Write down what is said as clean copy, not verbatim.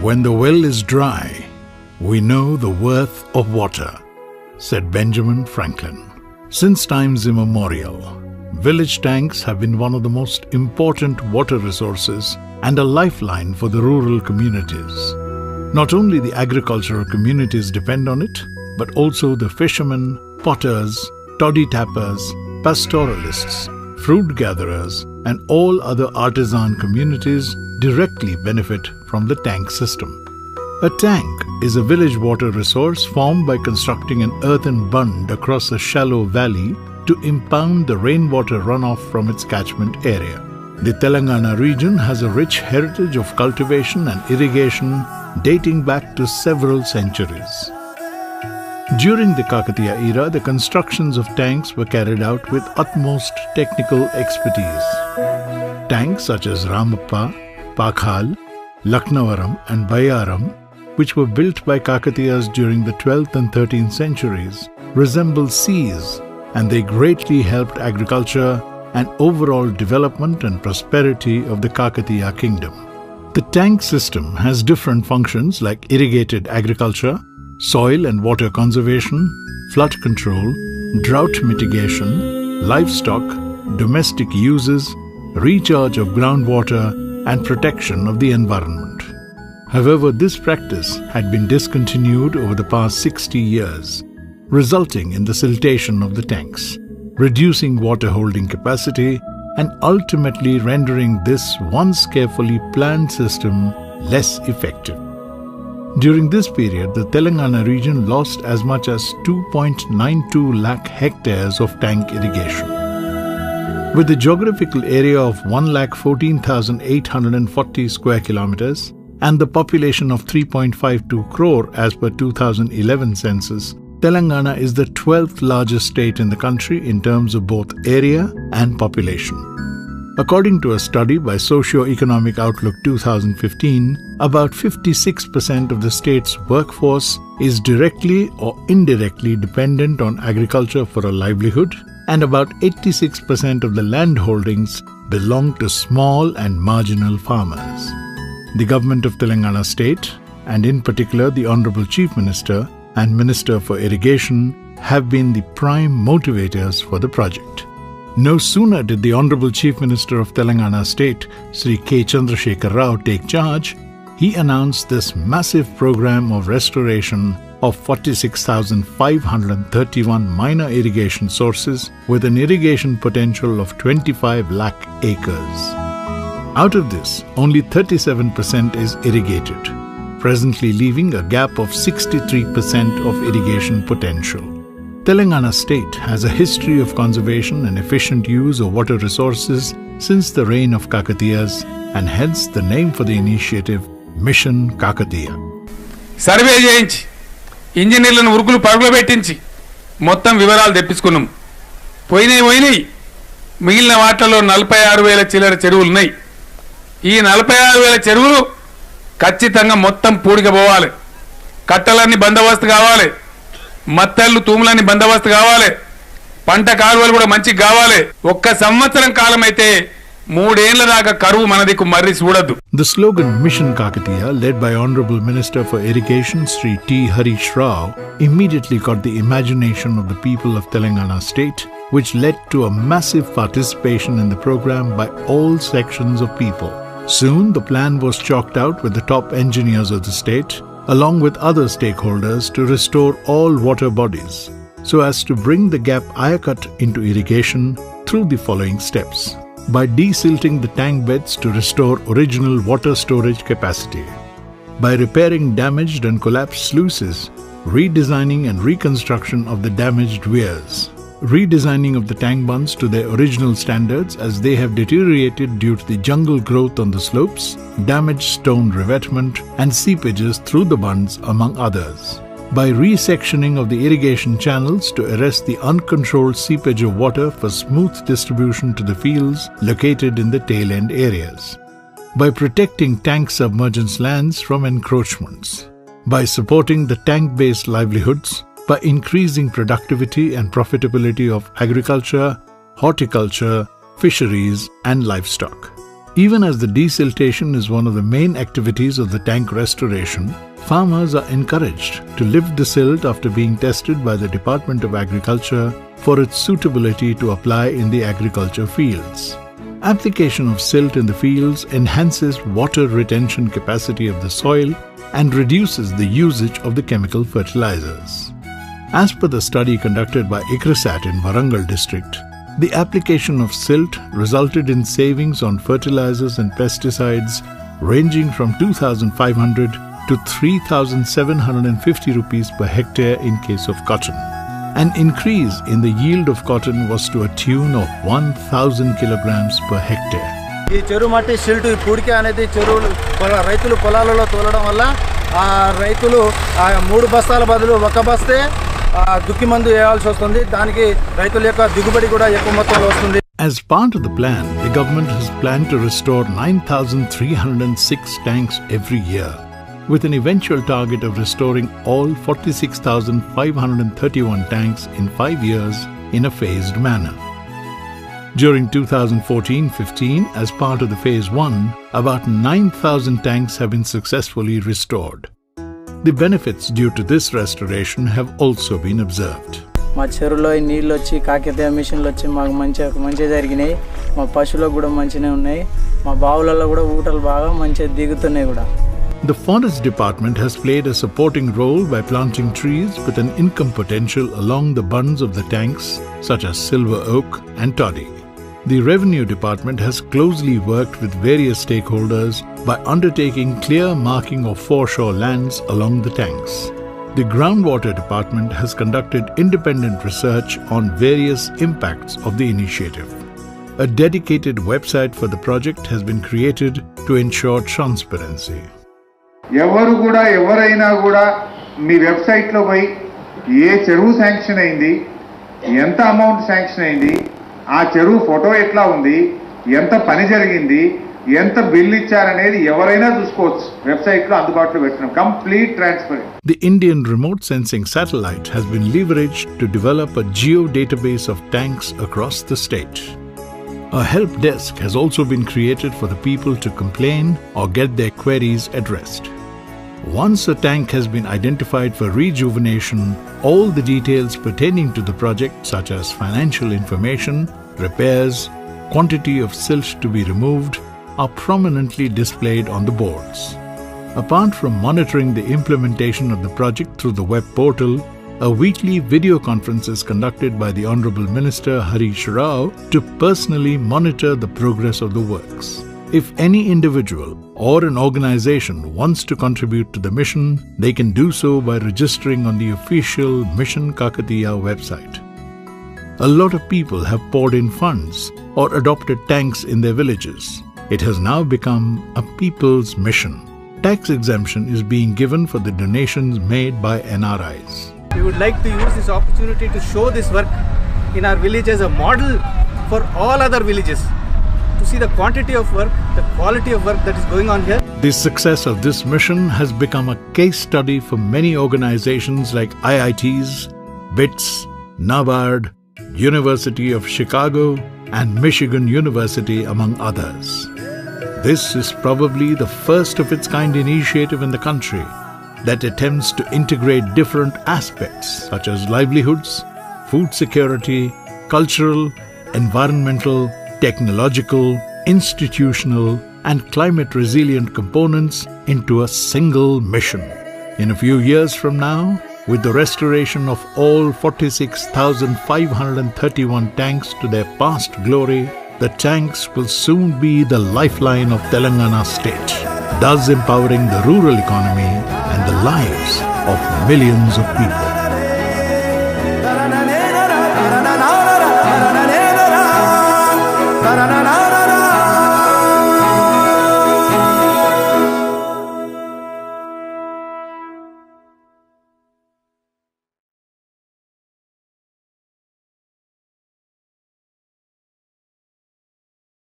"When the well is dry, we know the worth of water," said Benjamin Franklin. Since times immemorial, village tanks have been one of the most important water resources and a lifeline for the rural communities. Not only the agricultural communities depend on it, but also the fishermen, potters, toddy tappers, pastoralists, fruit gatherers, and all other artisan communities directly benefit from the tank system. A tank is a village water resource formed by constructing an earthen bund across a shallow valley to impound the rainwater runoff from its catchment area. The Telangana region has a rich heritage of cultivation and irrigation dating back to several centuries. During the Kakatiya era, the constructions of tanks were carried out with utmost technical expertise. Tanks such as Ramappa, Pakhal, Laknavaram and Bayaram, which were built by Kakatiyas during the 12th and 13th centuries, resemble seas, and they greatly helped agriculture and overall development and prosperity of the Kakatiya kingdom. The tank system has different functions like irrigated agriculture, soil and water conservation, flood control, drought mitigation, livestock, domestic uses, recharge of groundwater, and protection of the environment. However, this practice had been discontinued over the past 60 years, resulting in the siltation of the tanks, reducing water holding capacity, and ultimately rendering this once carefully planned system less effective. During this period, the Telangana region lost as much as 2.92 lakh hectares of tank irrigation. With a geographical area of 1,14,840 square kilometers and the population of 3.52 crore as per 2011 census, Telangana is the 12th largest state in the country in terms of both area and population. According to a study by Socio-Economic Outlook 2015, about 56% of the state's workforce is directly or indirectly dependent on agriculture for a livelihood, and about 86% of the land holdings belong to small and marginal farmers. The government of Telangana state, and in particular the Honorable Chief Minister and Minister for Irrigation, have been the prime motivators for the project. No sooner did the Honorable Chief Minister of Telangana State, Sri K. Chandrasekhar Rao, take charge, he announced this massive program of restoration of 46,531 minor irrigation sources with an irrigation potential of 25 lakh acres. Out of this, only 37% is irrigated, presently leaving a gap of 63% of irrigation potential. Telangana state has a history of conservation and efficient use of water resources since the reign of Kakatiyas, and hence the name for the initiative, Mission Kakatiya. Survey చేయించి ఇంజనీర్లను ఉరుకులు పరుగులు పెట్టించి మొత్తం వివరాలు తెప్పించుకున్నాం. పోయినాయి మిగిలిన వాటిలో 46,000 చిల్లర చెరువులు ఉన్నాయి. ఈ 46,000 చెరువులు ఖచ్చితంగా మొత్తం పూడికపోవాలి. కట్టలన్నీ బందోబస్తు కావాలి. మత్తళ్ళు తూములన్నీ బందోబస్తు కావాలి. పంట కాలువలు కూడా మంచిగా కావాలి. ఒక్క సంవత్సరం కాలం అయితే 3 ఏళ్ల దాకా కరువు మన దిక్కు మర్రి చూడదు. The slogan Mission Kakatiya, led by Honorable Minister for Irrigation Sri T. Harish Rao, immediately caught the imagination of the people of Telangana state, which led to a massive participation in the program by all sections of people. Soon the plan was chalked out with the top engineers of the state, along with other stakeholders, to restore all water bodies, so as to bring the gap Ayacut into irrigation through the following steps. By desilting the tank beds to restore original water storage capacity, by repairing damaged and collapsed sluices, redesigning and reconstruction of the damaged weirs, redesigning of the tank bunds to their original standards as they have deteriorated due to the jungle growth on the slopes, damaged stone revetment, and seepages through the bunds, among others. By resectioning of the irrigation channels to arrest the uncontrolled seepage of water for smooth distribution to the fields located in the tail-end areas. By protecting tank submergence lands from encroachments. By supporting the tank-based livelihoods, by increasing productivity and profitability of agriculture, horticulture, fisheries, and livestock. Even as the desiltation is one of the main activities of the tank restoration, farmers are encouraged to lift the silt after being tested by the Department of Agriculture for its suitability to apply in the agriculture fields. Application of silt in the fields enhances water retention capacity of the soil and reduces the usage of the chemical fertilizers. As per the study conducted by ICRISAT in Warangal district, the application of silt resulted in savings on fertilizers and pesticides ranging from 2,500 to 3,750 rupees per hectare in case of cotton. An increase in the yield of cotton was to a tune of 1,000 kilograms per hectare. ఈ చెరువు మట్టి silt పూడిక అనేది చెరువులు రైతులు పొలాలలో తోలడం వల్ల ఆ రైతులు 3 బస్తాల బదులు 1 బస్తే దుక్కి మందు వేయాల్సి వస్తుంది. దానికి రైతుల యొక్క దిగుబడి కూడా ఎక్కువ మొత్తంలో వస్తుంది. As part of the plan, the government has planned to restore 9,306 tanks every year, with an eventual target of restoring all 46,531 tanks in 5 years in a phased manner. During 2014-15, as part of the Phase 1, about 9,000 tanks have been successfully restored. The benefits due to this restoration have also been observed. మా చెరువులో నీళ్ళు వచ్చి కాకతీయ మిషన్లు వచ్చి మాకు మంచిగా జరిగినాయి. మా పశువులకు కూడా మంచిగానే ఉన్నాయి. మా బావులలో కూడా ఊటలు బాగా మంచిగా దిగుతున్నాయి కూడా. The Forest Department has played a supporting role by planting trees with an income potential along the bunds of the tanks such as silver oak and toddy. The Revenue Department has closely worked with various stakeholders by undertaking clear marking of foreshore lands along the tanks. The Groundwater Department has conducted independent research on various impacts of the initiative. A dedicated website for the project has been created to ensure transparency. ఎవరైనా కూడా మీ వెబ్సైట్లో పోయి ఏ చెరువు sanction అయింది, ఎంత amount sanction అయింది, ఆ చెరువు ఫోటో ఎట్లా ఉంది, ఎంత పని జరిగింది, ఎంత బిల్ ఇచ్చారనేది ఎవరైనా చూసుకోవచ్చు. వెబ్సైట్లో అందుబాటులో పెట్టినాం. Complete transparent. The Indian remote sensing satellite has been leveraged to develop a geo database of tanks across the state. A help desk has also been created for the people to complain or get their queries addressed. Once a tank has been identified for rejuvenation, all the details pertaining to the project such as financial information, repairs, quantity of silt to be removed are prominently displayed on the boards. Apart from monitoring the implementation of the project through the web portal, a weekly video conference is conducted by the Honorable Minister Harish to personally monitor the progress of the works. If any individual or an organization wants to contribute to the mission, they can do so by registering on the official Mission Kakatiya website. A lot of people have poured in funds or adopted tanks in their villages. It has now become a people's mission. Tax exemption is being given for the donations made by NRIs. We would like to use this opportunity to show this work in our village as a model for all other villages. To see the quantity of work, the quality of work that is going on here. The success of this mission has become a case study for many organizations like IITs, BITS, NABARD, University of Chicago, and Michigan University, among others. This is probably the first of its kind initiative in the country that attempts to integrate different aspects such as livelihoods, food security, cultural, environmental, technological, institutional, and climate resilient components into a single mission. In a few years from now, with the restoration of all 46,531 tanks to their past glory, the tanks will soon be the lifeline of Telangana state, thus empowering the rural economy and the lives of millions of people.